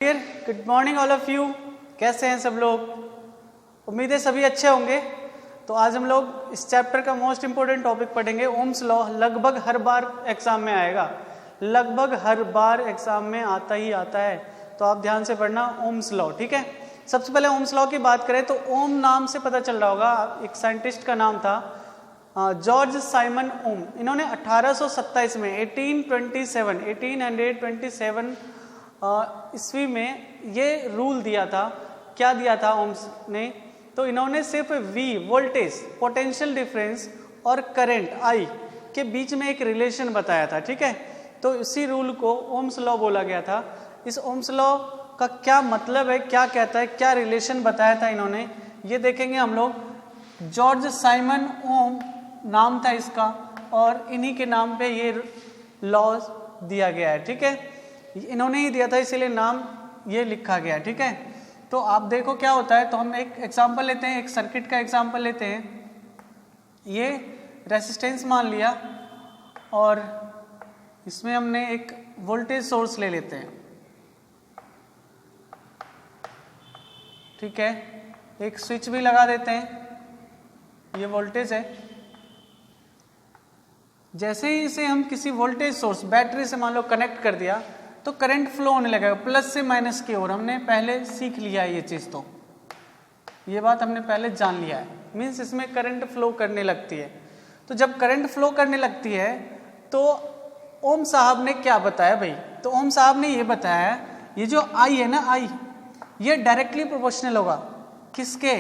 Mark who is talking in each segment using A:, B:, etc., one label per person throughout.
A: Good morning all of you. कैसे हैं सब लोग? उम्मीद है सभी अच्छे होंगे। तो आज हम लोग इस चैप्टर का मोस्ट इंपोर्टेंट टॉपिक पढ़ेंगे, ओम्स लॉ। लगभग हर बार एग्जाम में आएगा, लगभग हर बार एग्जाम में आता ही आता है, तो आप ध्यान से पढ़ना ओम्स लॉ, ठीक है। सबसे पहले ओम्स लॉ की बात करें तो ओम नाम से पता चल रहा होगा, एक साइंटिस्ट का नाम था जॉर्ज साइमन ओम। इन्होंने 1827 में 1827 ईस्वी में ये रूल दिया था। क्या दिया था ओम्स ने? तो इन्होंने सिर्फ V वोल्टेज, पोटेंशियल डिफरेंस और करंट I के बीच में एक रिलेशन बताया था, ठीक है। तो इसी रूल को ओम्स लॉ बोला गया था। इस ओम्स लॉ का क्या मतलब है, क्या कहता है, क्या रिलेशन बताया था इन्होंने, ये देखेंगे हम लोग। जॉर्ज साइमन ओम नाम था इसका, और इन्हीं के नाम पे ये लॉ दिया गया है, ठीक है। इन्होंने ही दिया था, इसीलिए नाम ये लिखा गया, ठीक है। तो आप देखो क्या होता है। तो हम एक एग्जांपल लेते हैं, एक सर्किट का एग्जांपल लेते हैं। ये रेजिस्टेंस मान लिया और इसमें हमने एक वोल्टेज सोर्स ले लेते हैं, ठीक है। एक स्विच भी लगा देते हैं, ये वोल्टेज है। जैसे ही इसे हम किसी वोल्टेज सोर्स बैटरी से मान लो कनेक्ट कर दिया तो करंट फ्लो होने लगेगा प्लस से माइनस की ओर। हमने पहले सीख लिया है ये चीज़, तो ये बात हमने पहले जान लिया है। मीन्स इसमें करंट फ्लो करने लगती है। तो जब करंट फ्लो करने लगती है तो ओम साहब ने क्या बताया भाई? तो ओम साहब ने ये बताया, ये जो आई है ना, आई, ये डायरेक्टली प्रोपोर्शनल होगा किसके?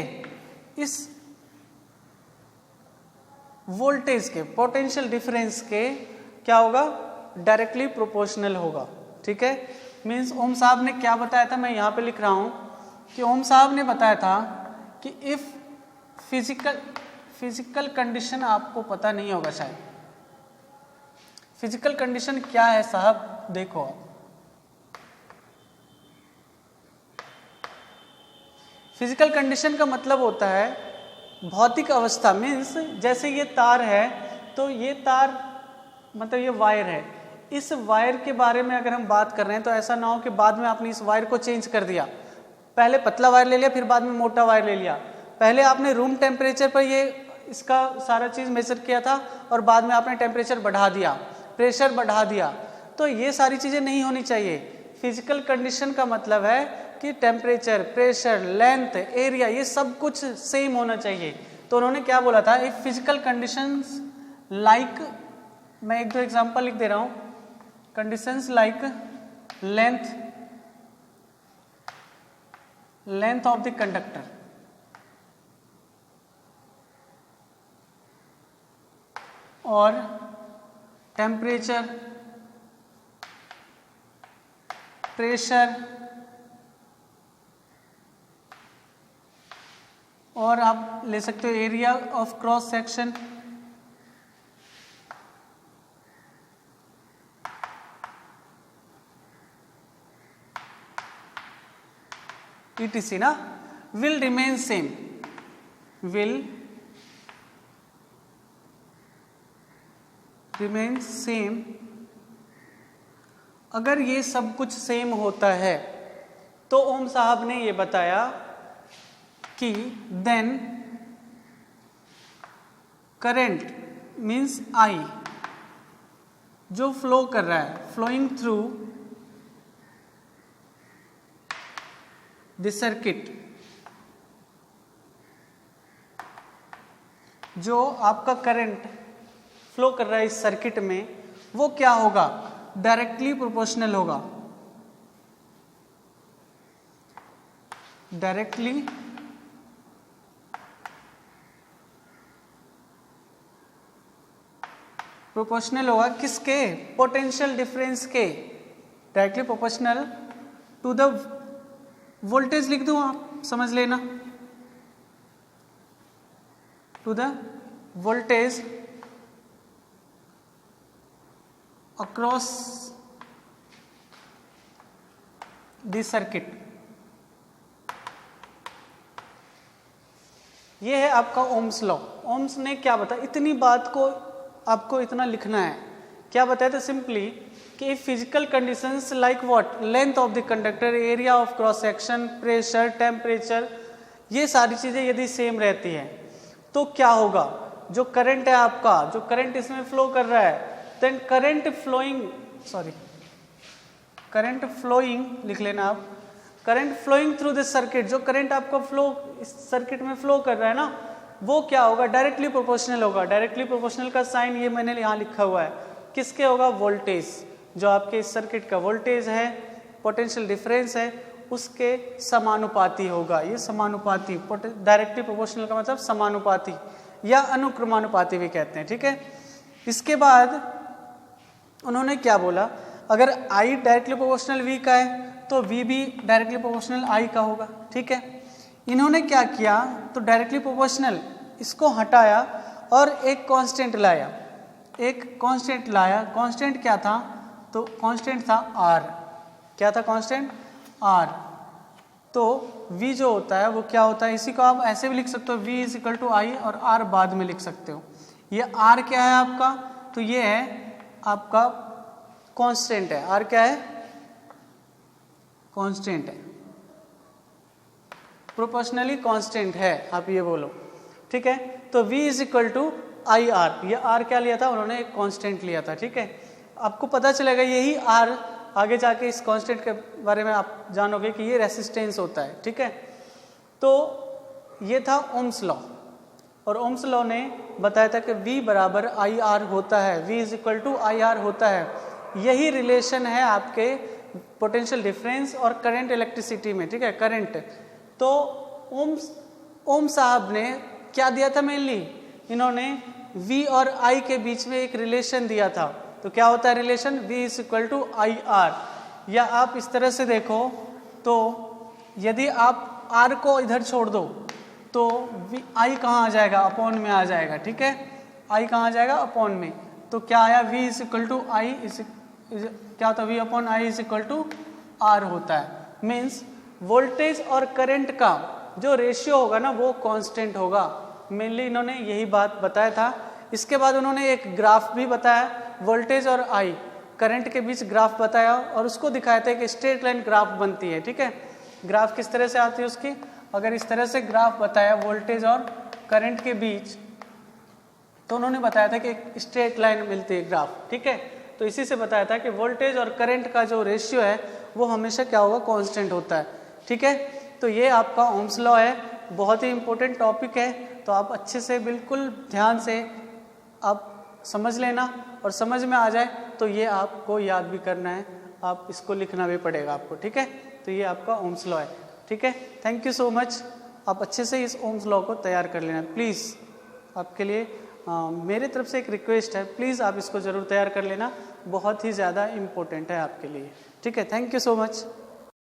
A: इस वोल्टेज के, पोटेंशियल डिफरेंस के क्या होगा? डायरेक्टली प्रोपोर्शनल होगा, ठीक है। मीन्स ओम साहब ने क्या बताया था, मैं यहाँ पे लिख रहा हूँ कि ओम साहब ने बताया था कि इफ फिजिकल कंडीशन, आपको पता नहीं होगा शायद, फिजिकल कंडीशन क्या है साहब? देखो, फिजिकल कंडीशन का मतलब होता है भौतिक अवस्था। मीन्स जैसे ये तार है, तो ये तार मतलब ये वायर है, इस वायर के बारे में अगर हम बात कर रहे हैं तो ऐसा ना हो कि बाद में आपने इस वायर को चेंज कर दिया। पहले पतला वायर ले लिया, फिर बाद में मोटा वायर ले लिया। पहले आपने रूम टेम्परेचर पर ये इसका सारा चीज़ मेजर किया था और बाद में आपने टेम्परेचर बढ़ा दिया, प्रेशर बढ़ा दिया। तो ये सारी चीज़ें नहीं होनी चाहिए। फिजिकल कंडीशन का मतलब है कि टेम्परेचर, प्रेशर, लेंथ, एरिया, ये सब कुछ सेम होना चाहिए। तो उन्होंने क्या बोला था? इफ फिजिकल कंडीशंस लाइक, मैं एक दो एग्जांपल लिख दे रहा हूँ। Conditions like length of the conductor, और टेम्परेचर, प्रेशर, और आप ले सकते हो area of cross section, etc. ना, will remain same, will remain same। अगर ये सब कुछ सेम होता है तो ओम साहब ने ये बताया कि देन करंट मीन्स I जो फ्लो कर रहा है, फ्लोइंग थ्रू द सर्किट, जो आपका करंट फ्लो कर रहा है इस सर्किट में, वो क्या होगा? डायरेक्टली प्रोपोर्शनल होगा। डायरेक्टली प्रोपोर्शनल होगा किसके? पोटेंशियल डिफरेंस के। Directly proportional to the voltage, लिख दूं आप समझ लेना, to the voltage across the circuit. ये है आपका ओम्स लॉ। ओम्स ने क्या बताया? इतनी बात को आपको इतना लिखना है। क्या बताया था? सिंपली कि physical conditions like what, length of the conductor, area of cross section, pressure, temperature, ये सारी चीज़ें यदि सेम रहती हैं तो क्या होगा, जो करंट है आपका, जो करंट इसमें फ्लो कर रहा है, देन करंट फ्लोइंग लिख लेना आप, current flowing through this circuit, जो करंट आपका फ्लो इस सर्किट में फ्लो कर रहा है ना, वो क्या होगा, डायरेक्टली प्रोपोर्शनल होगा। डायरेक्टली प्रोपोर्शनल का साइन ये मैंने यहाँ लिखा हुआ है, किसके होगा, वोल्टेज, जो आपके इस सर्किट का वोल्टेज है, पोटेंशियल डिफरेंस है, उसके समानुपाती होगा। ये समानुपाती, डायरेक्टली प्रोपोर्शनल का मतलब समानुपाती या अनुक्रमानुपाती भी कहते हैं, ठीक है। इसके बाद उन्होंने क्या बोला, अगर I डायरेक्टली प्रोपोर्शनल V का है तो V भी डायरेक्टली प्रोपोर्शनल I का होगा, ठीक है। इन्होंने क्या किया, तो डायरेक्टली प्रोपोर्शनल इसको हटाया और एक कांस्टेंट लाया, कांस्टेंट क्या था, तो कांस्टेंट था R, क्या था कांस्टेंट, R। तो V जो होता है वो क्या होता है, इसी को आप ऐसे भी लिख सकते हो, V is equal to I, और R बाद में लिख सकते हो। ये R क्या है आपका, तो ये है आपका कांस्टेंट है, R क्या है, कांस्टेंट है, प्रोपोर्शनली कांस्टेंट है, आप ये बोलो, ठीक है। तो V is equal to I R, ये R क्या लिया था उन्होंने, एक कांस्टेंट लिया था, ठीक है। आपको पता चलेगा यही R, आगे जाके इस कांस्टेंट के बारे में आप जानोगे कि ये रेसिस्टेंस होता है, ठीक है। तो ये था ओम्स लॉ, और ओम्स लॉ ने बताया था कि V बराबर आई आर होता है, V is equal to I R होता है। यही रिलेशन है आपके पोटेंशियल डिफरेंस और करंट इलेक्ट्रिसिटी में, ठीक है, करंट। तो ओम साहब ने क्या दिया था, मेनली इन्होंने V और I के बीच में एक रिलेशन दिया था। तो क्या होता है relation, V is equal to I R, या आप इस तरह से देखो तो यदि आप R को इधर छोड़ दो तो I कहाँ आ जाएगा, अपॉन में आ जाएगा, ठीक है। I कहाँ आ जाएगा, अपॉन में। तो क्या आया, V is equal to I, क्या होता है, V upon I is equal to R होता है। मीन्स वोल्टेज और करंट का जो रेशियो होगा ना वो कांस्टेंट होगा। मेनली इन्होंने यही बात बताया था। इसके बाद उन्होंने एक ग्राफ भी बताया, वोल्टेज और आई करंट के बीच ग्राफ बताया, और उसको दिखाया था कि स्ट्रेट लाइन ग्राफ बनती है, ठीक है। ग्राफ किस तरह से आती है उसकी, अगर इस तरह से ग्राफ बताया वोल्टेज और करंट के बीच, तो उन्होंने बताया था कि एक स्ट्रेट लाइन मिलती है ग्राफ, ठीक है। तो इसी से बताया था कि वोल्टेज और करंट का जो रेशियो है वो हमेशा क्या होगा, कांस्टेंट होता है, ठीक है। तो ये आपका ओम्स लॉ है, बहुत ही इंपॉर्टेंट टॉपिक है। तो आप अच्छे से बिल्कुल ध्यान से आप समझ लेना, और समझ में आ जाए तो ये आपको याद भी करना है, आप इसको लिखना भी पड़ेगा आपको, ठीक है। तो ये आपका ओम्स लॉ है, ठीक है। Thank you so much. आप अच्छे से इस ओम्स लॉ को तैयार कर लेना प्लीज़। आपके लिए मेरे तरफ से एक रिक्वेस्ट है, प्लीज़ आप इसको ज़रूर तैयार कर लेना, बहुत ही ज़्यादा इम्पोर्टेंट है आपके लिए, ठीक है। Thank you so much.